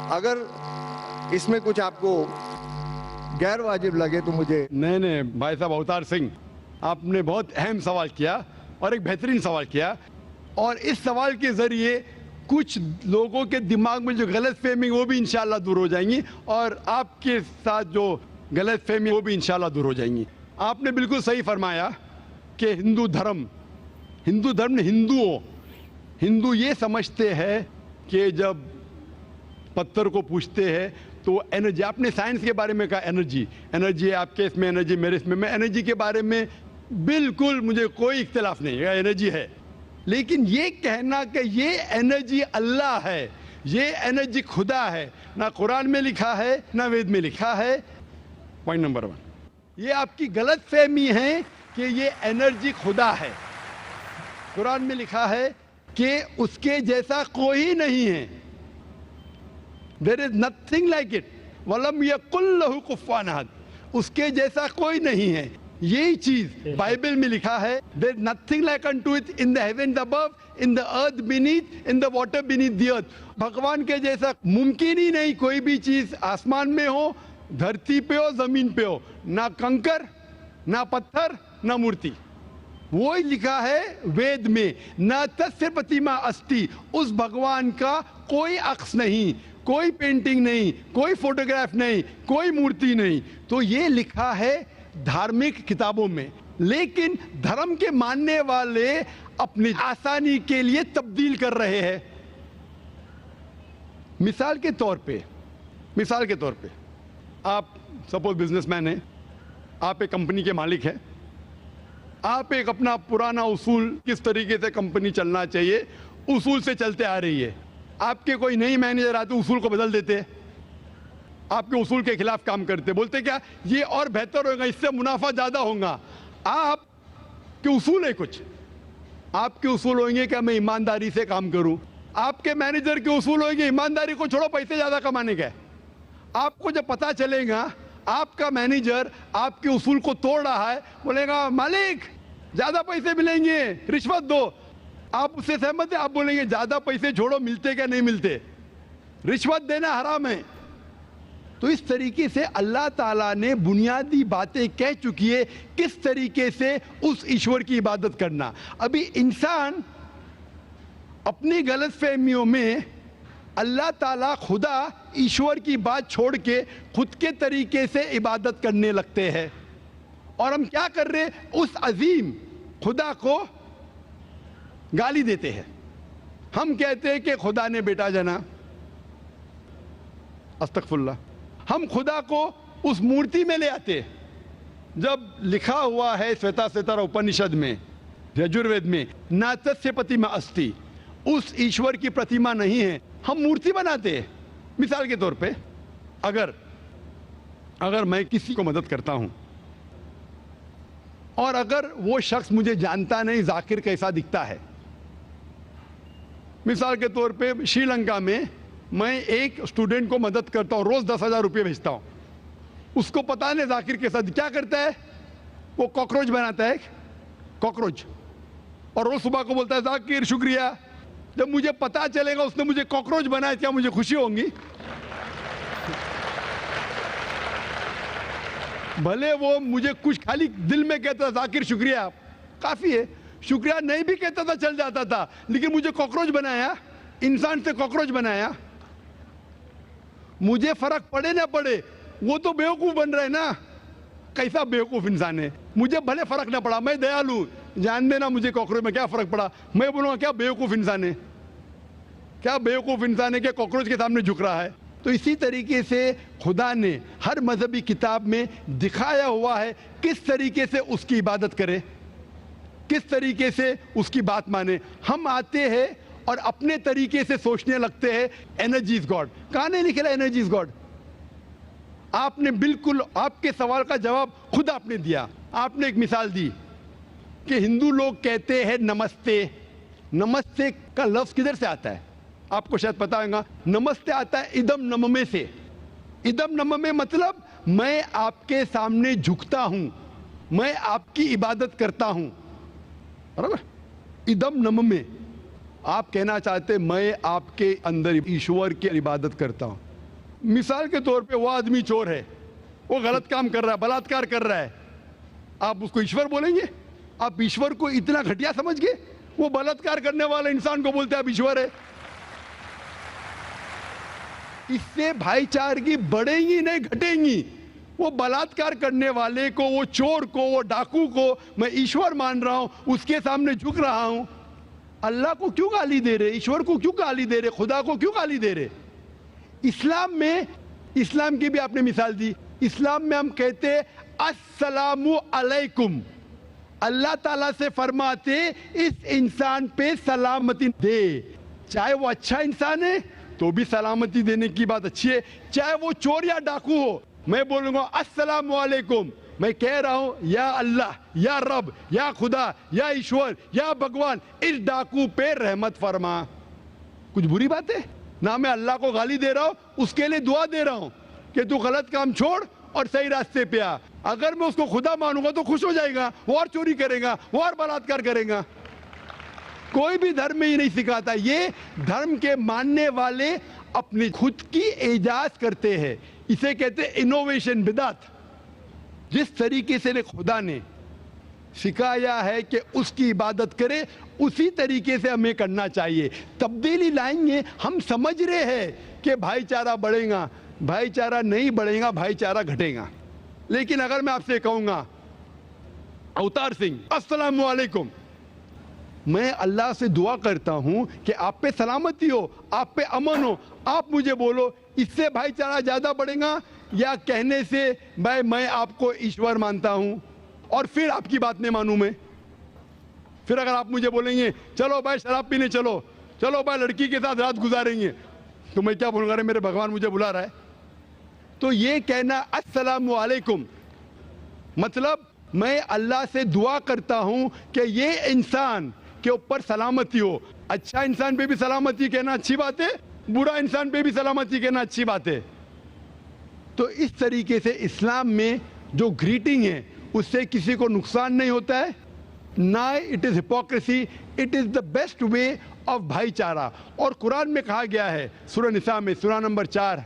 अगर इसमें कुछ आपको गैर वाजिब लगे तो मुझे। नहीं भाई साहब अवतार सिंह, आपने बहुत अहम सवाल किया और एक बेहतरीन सवाल किया, और इस सवाल के ज़रिए कुछ लोगों के दिमाग में जो गलत फहमी वो भी इंशाल्लाह दूर हो जाएंगी, और आपके साथ जो गलत फहमी वो भी इंशाल्लाह दूर हो जाएंगी। आपने बिल्कुल सही फरमाया कि हिंदू धर्म ने हिंदू ये समझते हैं कि जब पत्थर को पूछते हैं तो एनर्जी, आपने साइंस के बारे में कहा एनर्जी है आपके इसमें, एनर्जी मेरे इसमें, मैं एनर्जी के बारे में बिल्कुल मुझे कोई इख्तिलाफ नहीं है, एनर्जी है। लेकिन ये कहना कि ये एनर्जी अल्लाह है, ये एनर्जी खुदा है, ना कुरान में लिखा है ना वेद में लिखा है। पॉइंट नंबर 1, ये आपकी गलत फहमी है कि ये एनर्जी खुदा है। कुरान में लिखा है कि उसके जैसा कोई नहीं है, there is nothing like it, वलम यकुल लहू कुफुवन अहद, उसके जैसा कोई नहीं है। यही चीज बाइबल में लिखा है, there is nothing like unto it in the heavens above, in the earth beneath, in the water beneath the earth. भगवान के जैसा मुमकिन ही नहीं कोई भी चीज, आसमान में हो, धरती पे हो, जमीन पे हो, ना कंकर, ना पत्थर, ना मूर्ति। वो ही लिखा है वेद में, न तस्य प्रतिमा अस्ति, उस भगवान का कोई अक्स नहीं, कोई पेंटिंग नहीं, कोई फोटोग्राफ नहीं, कोई मूर्ति नहीं। तो ये लिखा है धार्मिक किताबों में, लेकिन धर्म के मानने वाले अपनी आसानी के लिए तब्दील कर रहे हैं। मिसाल के तौर पे आप सपोज बिजनेसमैन हैं, आप एक कंपनी के मालिक हैं, आप एक अपना पुराना उसूल, किस तरीके से कंपनी चलना चाहिए, उसूल से चलते आ रही है। आपके कोई नई मैनेजर आते उसूल को बदल देते, आपके उसूल के खिलाफ काम करते, बोलते क्या ये और बेहतर होगा, इससे मुनाफा ज्यादा होगा। आपके उसूल है कुछ, आपके उसूल होंगे क्या मैं ईमानदारी से काम करूं, आपके मैनेजर के उसूल होंगे ईमानदारी को छोड़ो पैसे ज्यादा कमाने का। आपको जब पता चलेगा आपका मैनेजर आपके उसूल को तोड़ रहा है, बोलेगा मालिक ज्यादा पैसे मिलेंगे, रिश्वत दो, आप उससे सहमत है, आप बोलेंगे ज्यादा पैसे छोड़ो, मिलते क्या नहीं मिलते, रिश्वत देना हराम है। तो इस तरीके से अल्लाह ताला ने बुनियादी बातें कह चुकी है किस तरीके से उस ईश्वर की इबादत करना। अभी इंसान अपनी गलतफहमियों में अल्लाह ताला खुदा ईश्वर की बात छोड़ के खुद के तरीके से इबादत करने लगते हैं, और हम क्या कर रहे, उस अजीम खुदा को गाली देते हैं। हम कहते हैं कि खुदा ने बेटा जना, अस्तगफुरुल्लाह। हम खुदा को उस मूर्ति में ले आते, जब लिखा हुआ है श्वेताश्वेतर उपनिषद में, यजुर्वेद में, ना तस्य प्रतिमा अस्ति, उस ईश्वर की प्रतिमा नहीं है, हम मूर्ति बनाते हैं। मिसाल के तौर पे अगर मैं किसी को मदद करता हूं और अगर वो शख्स मुझे जानता नहीं जाकिर कैसा दिखता है, मिसाल के तौर पे श्रीलंका में मैं एक स्टूडेंट को मदद करता हूं, रोज 10,000 रुपये भेजता हूं, उसको पता नहीं जाकिर कैसा, क्या करता है वो कॉकरोच बनाता है, कॉकरोच, और रोज सुबह को बोलता है जाकिर शुक्रिया। जब मुझे पता चलेगा उसने मुझे कॉकरोच बनाया, क्या मुझे खुशी होगी? भले वो मुझे कुछ खाली दिल में कहता जाकिर शुक्रिया, काफी है, शुक्रिया नहीं भी कहता था चल जाता था, लेकिन मुझे कॉकरोच बनाया, इंसान से कॉकरोच बनाया। मुझे फर्क पड़े ना पड़े, वो तो बेवकूफ बन रहा है ना, कैसा बेवकूफ इंसान है। मुझे भले फर्क ना पड़ा, मैं दयालु, जान देना मुझे कॉकरोच में क्या फर्क पड़ा, मैं बोलूंगा क्या बेवकूफ इंसान है, क्या बेवकूफ इंसान है कि कॉकरोच के सामने झुक रहा है। तो इसी तरीके से खुदा ने हर मजहबी किताब में दिखाया हुआ है किस तरीके से उसकी इबादत करें, किस तरीके से उसकी बात माने। हम आते हैं और अपने तरीके से सोचने लगते हैं एनर्जी इज गॉड। कहां नहीं लिखा एनर्जी इज गॉड? आपने बिल्कुल आपके सवाल का जवाब खुद आपने दिया। आपने एक मिसाल दी कि हिंदू लोग कहते हैं नमस्ते। नमस्ते का लफ्ज किधर से आता है आपको शायद पता होगा। नमस्ते आता है इदम नममे से। इदम नममे मतलब मैं आपके सामने झुकता हूं, मैं आपकी इबादत करता हूं, बराबर। इदम नममे आप कहना चाहते मैं आपके अंदर ईश्वर की इबादत करता हूं। मिसाल के तौर पे वो आदमी चोर है, वो गलत काम कर रहा है, बलात्कार कर रहा है, आप उसको ईश्वर बोलेंगे? आप ईश्वर को इतना घटिया समझ गए? वो बलात्कार करने वाले इंसान को बोलते हैं आप ईश्वर है। इससे भाईचारगी बढ़ेगी नहीं घटेगी। वो बलात्कार करने वाले को, वो चोर को, वो डाकू को मैं ईश्वर मान रहा हूं, उसके सामने झुक रहा हूं। अल्लाह को क्यों गाली दे रहे, ईश्वर को क्यों गाली दे रहे, खुदा को क्यों गाली दे रहे? इस्लाम में, इस्लाम की भी आपने मिसाल दी, इस्लाम में हम कहते अस्सलामु अलैकुम, अल्लाह ताला से फरमाते इस इंसान पे सलामती दे। चाहे वो अच्छा इंसान है तो भी सलामती देने की बात अच्छी है, चाहे वो चोर या डाकू हो, मैं बोलूंगा अस्सलामु अलैकुम। मैं कह रहा हूं या अल्लाह, या रब, या खुदा, या ईश्वर, या भगवान, इस डाकू पे रहमत फरमा। कुछ बुरी बात है ना? मैं अल्लाह को गाली दे रहा हूं, उसके लिए दुआ दे रहा हूं कि तू गलत काम छोड़ और सही रास्ते पे आ। अगर मैं उसको खुदा मानूंगा तो खुश हो जाएगा, वो और चोरी करेगा, वो और बलात्कार करेगा। कोई भी धर्म में ही नहीं सिखाता। ये धर्म के मानने वाले अपनी खुद की इजाज करते हैं, इसे कहते हैं इनोवेशन, बिदात। जिस तरीके से खुदा ने सिखाया है कि उसकी इबादत करे, उसी तरीके से हमें करना चाहिए। तब्दीली लाएंगे, हम समझ रहे हैं कि भाईचारा बढ़ेगा, भाईचारा नहीं बढ़ेगा, भाईचारा घटेगा। लेकिन अगर मैं आपसे कहूंगा अवतार सिंह अस्सलाम वालेकुम, मैं अल्लाह से दुआ करता हूं कि आप पे सलामती हो, आप पे अमन हो, आप मुझे बोलो, इससे भाईचारा ज्यादा बढ़ेगा या कहने से भाई मैं आपको ईश्वर मानता हूं और फिर आपकी बात नहीं मानूं मैं? फिर अगर आप मुझे बोलेंगे चलो भाई शराब पीने चलो, चलो भाई लड़की के साथ रात गुजारेंगे, तो मैं क्या बोलूंगा? अरे मेरे भगवान मुझे बुला रहा है। तो ये कहना अस्सलामु अलैकुम मतलब मैं अल्लाह से दुआ करता हूं कि ये इंसान के ऊपर सलामती हो। अच्छा इंसान पे भी सलामती कहना अच्छी बात है, बुरा इंसान पे भी सलामती कहना अच्छी बात है। तो इस तरीके से इस्लाम में जो ग्रीटिंग है उससे किसी को नुकसान नहीं होता है, ना it is hypocrisy, it is the best way of भाईचारा। और कुरान में कहा गया है सूरह निसा में, सूरह नंबर 4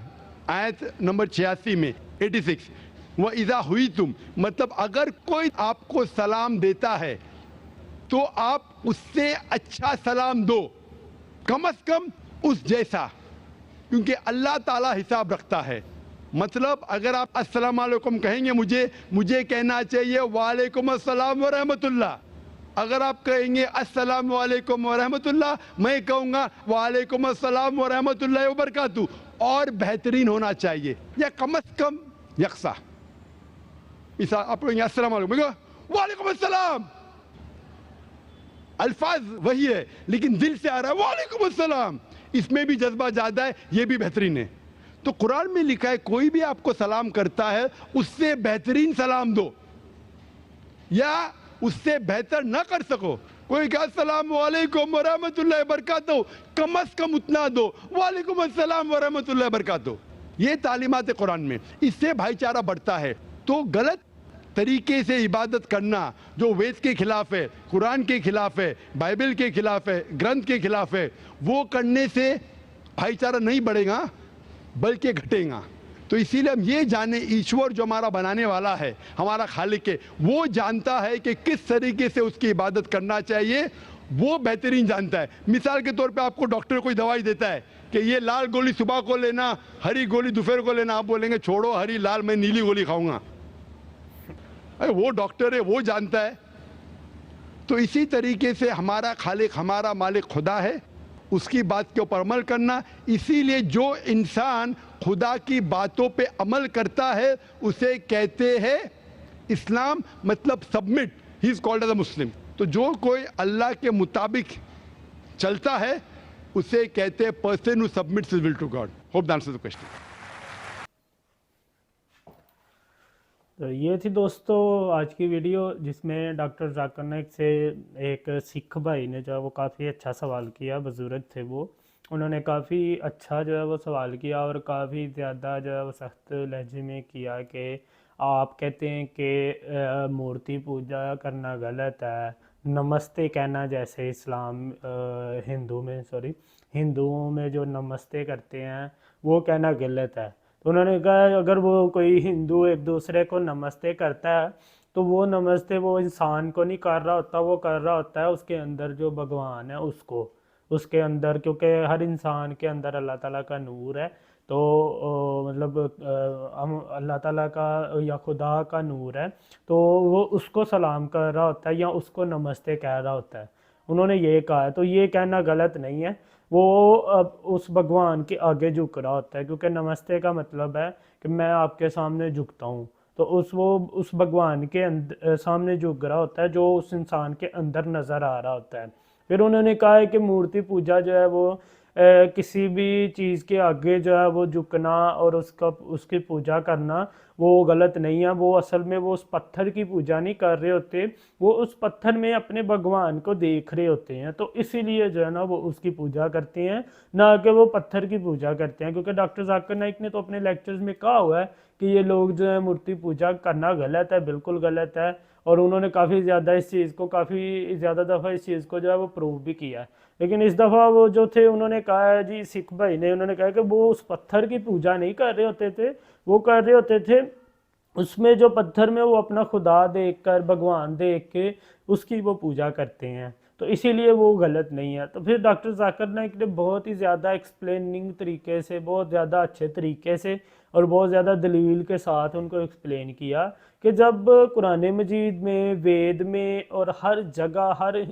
आयत नंबर 86 में 86, वह इज़ा हुई तुम, मतलब अगर कोई आपको सलाम देता है तो आप उससे अच्छा सलाम दो, कम से कम उस जैसा, क्योंकि अल्लाह ताला हिसाब रखता है। मतलब अगर आप अस्सलाम वालेकुम कहेंगे, मुझे कहना चाहिए वालेकुम अस्सलाम व रहमतुल्लाह। अगर आप कहेंगे अस्सलाम वालेकुम व रहमतुल्लाह, मैं कहूँगा वालेकुम अस्सलाम व रहमतुल्लाह व बरकातहू, और बेहतरीन होना चाहिए या कम से कम यकसा। इस आप कहेंगे अस्सलाम वालेकुम, वालेकुम अस्सलाम, अल्फाज वही है लेकिन दिल से आ रहा है वालेकुम अस्सलाम, इसमें भी जज्बा ज्यादा है, ये भी बेहतरीन है। तो कुरान में लिखा है कोई भी आपको सलाम करता है उससे बेहतरीन सलाम दो, या उससे बेहतर ना कर सको, कोई कहा अस्सलाम वालेकुम व रहमतुल्लाहि व बरकातहू, कम से कम उतना दो, वालेकुम अस्सलाम व रहमतुल्लाहि व बरकातहू। ये तालीमात है कुरान में, इससे भाईचारा बढ़ता है। तो गलत तरीके से इबादत करना जो वेद के खिलाफ है, कुरान के खिलाफ है, बाइबल के खिलाफ है, ग्रंथ के खिलाफ है, वो करने से भाईचारा नहीं बढ़ेगा बल्कि घटेगा। तो इसीलिए हम ये जाने ईश्वर जो हमारा बनाने वाला है, हमारा खालिक है, वो जानता है कि किस तरीके से उसकी इबादत करना चाहिए, वो बेहतरीन जानता है। मिसाल के तौर पे आपको डॉक्टर कोई दवाई देता है कि ये लाल गोली सुबह को लेना, हरी गोली दोपहर को लेना, आप बोलेंगे छोड़ो हरी लाल, मैं नीली गोली खाऊंगा। अरे वो डॉक्टर है, वो जानता है। तो इसी तरीके से हमारा खालिक, हमारा मालिक खुदा है, उसकी बात के ऊपर अमल करना। इसीलिए जो इंसान खुदा की बातों पे अमल करता है उसे कहते हैं इस्लाम, मतलब submit, he is called as a Muslim. तो जो कोई अल्लाह के मुताबिक चलता है उसे कहते हैं person who submits his will to God. Hope that answers the question. तो ये थी दोस्तों आज की वीडियो, जिसमें डॉक्टर जाकिर नाइक से एक सिख भाई ने जो है वो काफ़ी अच्छा सवाल किया, बुजुर्ग थे वो, उन्होंने काफ़ी अच्छा जो है वो सवाल किया और काफ़ी ज़्यादा जो है वो सख्त लहजे में किया कि आप कहते हैं कि मूर्ति पूजा करना गलत है, नमस्ते कहना जैसे इस्लाम हिंदुओं में जो नमस्ते करते हैं वो कहना गलत है। तो उन्होंने कहा अगर वो कोई हिंदू एक दूसरे को नमस्ते करता है तो वो नमस्ते वो इंसान को नहीं कर रहा होता, वो कर रहा होता है उसके अंदर जो भगवान है उसको, उसके अंदर, क्योंकि हर इंसान के अंदर अल्लाह ताला का नूर है। तो मतलब हम अल्लाह ताला का या खुदा का नूर है, तो वो उसको सलाम कर रहा होता है या उसको नमस्ते कह रहा होता है। उन्होंने ये कहा है, तो ये कहना गलत नहीं है। वो अब उस भगवान के आगे झुक रहा होता है, क्योंकि नमस्ते का मतलब है कि मैं आपके सामने झुकता हूँ। तो वो उस भगवान के सामने झुक रहा होता है जो उस इंसान के अंदर नज़र आ रहा होता है। फिर उन्होंने कहा है कि मूर्ति पूजा जो है वो किसी भी चीज़ के आगे जो है वो झुकना और उसकी पूजा करना वो गलत नहीं है। वो असल में वो उस पत्थर की पूजा नहीं कर रहे होते, वो उस पत्थर में अपने भगवान को देख रहे होते हैं, तो इसीलिए जो है ना वो उसकी पूजा करते हैं, ना कि वो पत्थर की पूजा करते हैं। क्योंकि डॉक्टर जाकिर नाइक ने तो अपने लेक्चर्स में कहा हुआ है कि ये लोग जो है मूर्ति पूजा करना गलत है, बिल्कुल गलत है। और उन्होंने काफ़ी ज़्यादा इस चीज़ को, काफ़ी ज़्यादा दफ़ा इस चीज़ को जो है वो प्रूव भी किया है। लेकिन इस दफ़ा वो जो थे उन्होंने कहा है जी, सिख भाई ने, उन्होंने कहा कि वो उस पत्थर की पूजा नहीं कर रहे होते थे, वो कर रहे होते थे उसमें जो पत्थर में वो अपना खुदा देख कर, भगवान देख के उसकी वो पूजा करते हैं, तो इसीलिए वो गलत नहीं है। तो फिर डॉक्टर जाकिर नाइक ने बहुत ही ज़्यादा एक्सप्लेनिंग तरीके से, बहुत ज़्यादा अच्छे तरीके से और बहुत ज़्यादा दलील के साथ उनको एक्सप्लेन किया कि जब कुरान मजीद में, वेद में और हर जगह, हर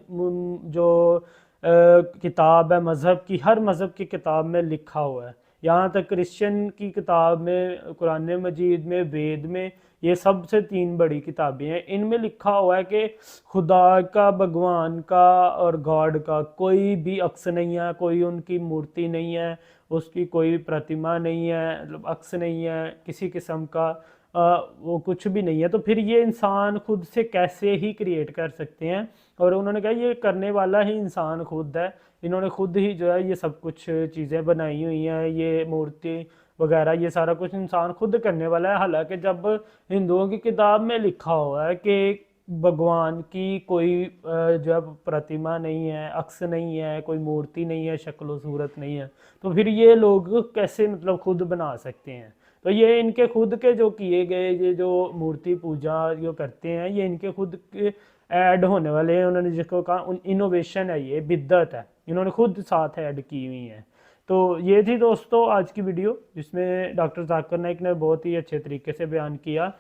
जो किताब है मज़हब की, हर मज़हब की किताब में लिखा हुआ है, यहाँ तक क्रिश्चियन की किताब में, कुरान मजीद में, वेद में, ये सबसे 3 बड़ी किताबें हैं, इनमें लिखा हुआ है कि खुदा का, भगवान का और गॉड का कोई भी अक्स नहीं है, कोई उनकी मूर्ति नहीं है, उसकी कोई प्रतिमा नहीं है, मतलब अक्स नहीं है किसी किस्म का, वो कुछ भी नहीं है। तो फिर ये इंसान खुद से कैसे ही क्रिएट कर सकते हैं? और उन्होंने कहा ये करने वाला ही इंसान खुद है, इन्होंने खुद ही जो है ये सब कुछ चीज़ें बनाई हुई हैं, ये मूर्ति वगैरह ये सारा कुछ इंसान खुद करने वाला है। हालांकि जब हिंदुओं की किताब में लिखा हुआ है कि भगवान की कोई जो है प्रतिमा नहीं है, अक्स नहीं है, कोई मूर्ति नहीं है, शक्ल सूरत नहीं है, तो फिर ये लोग कैसे मतलब खुद बना सकते हैं? तो ये इनके खुद के जो किए गए, ये जो मूर्ति पूजा जो करते हैं, ये इनके खुद के ऐड होने वाले हैं। उन्होंने जिसको कहा इनोवेशन है, ये बिद्दत है, इन्होंने खुद साथ ऐड की हुई है। तो ये थी दोस्तों आज की वीडियो, जिसमें डॉक्टर जाकिर नाइक ने बहुत ही अच्छे तरीके से बयान किया।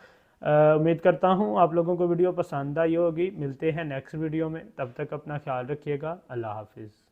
उम्मीद करता हूँ आप लोगों को वीडियो पसंद आई होगी। मिलते हैं नेक्स्ट वीडियो में, तब तक अपना ख्याल रखिएगा। अल्लाह हाफिज़।